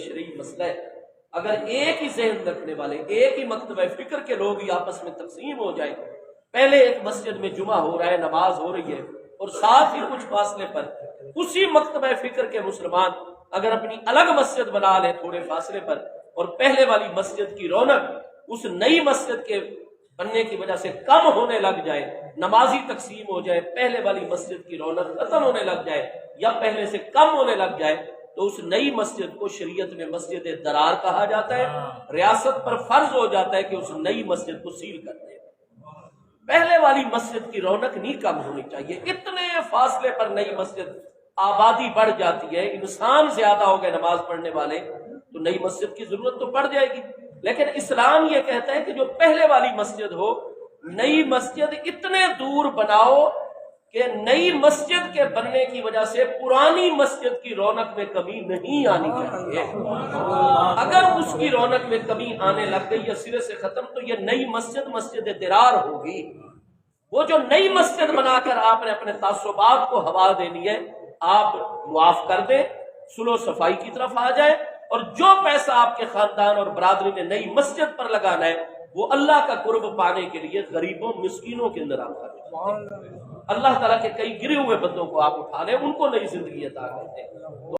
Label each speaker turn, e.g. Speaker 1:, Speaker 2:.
Speaker 1: شرعی مسئلہ ہے، اگر ایک ہی ذہن رکھنے والے، ایک ہی مکتبہ فکر کے لوگ ہی آپس میں تقسیم ہو جائیں، پہلے ایک مسجد میں جمعہ ہو رہا ہے، نماز ہو رہی ہے، اور ساتھ ہی کچھ فاصلے پر اسی مکتبہ فکر کے مسلمان اگر اپنی الگ مسجد بنا لیں تھوڑے فاصلے پر، اور پہلے والی مسجد کی رونق اس نئی مسجد کے بننے کی وجہ سے کم ہونے لگ جائے، نمازی تقسیم ہو جائے، پہلے والی مسجد کی رونق ختم ہونے لگ جائے یا پہلے سے کم ہونے لگ جائے، تو اس نئی مسجد کو شریعت میں مسجد درار کہا جاتا ہے۔ ریاست پر فرض ہو جاتا ہے کہ اس نئی مسجد کو سیل کر دے۔ پہلے والی مسجد کی رونق نہیں کم ہونی چاہیے۔ اتنے فاصلے پر نئی مسجد، آبادی بڑھ جاتی ہے، انسان زیادہ ہو گئے نماز پڑھنے والے، تو نئی مسجد کی ضرورت تو پڑ جائے گی۔ لیکن اسلام یہ کہتا ہے کہ جو پہلے والی مسجد ہو، نئی مسجد اتنے دور بناؤ کہ نئی مسجد کے بننے کی وجہ سے پرانی مسجد کی رونق میں کمی نہیں آنی چاہیے۔ اگر اس کی رونق میں کمی آنے لگ گئی یا سرے سے ختم، تو یہ نئی مسجد مسجد درار ہوگی۔ وہ جو نئی مسجد بنا کر آپ نے اپنے تعصبات کو ہوا دینی ہے، آپ معاف کر دیں، صلح و صفائی کی طرف آ جائیں، اور جو پیسہ آپ کے خاندان اور برادری نے نئی مسجد پر لگانا ہے وہ اللہ کا قرب پانے کے لیے غریبوں مسکینوں کے اندر آپ خرچ کریں۔ اللہ تعالیٰ کے کئی گرے ہوئے بندوں کو آپ اٹھا لیں، ان کو نئی زندگی عطا کرتے ہیں۔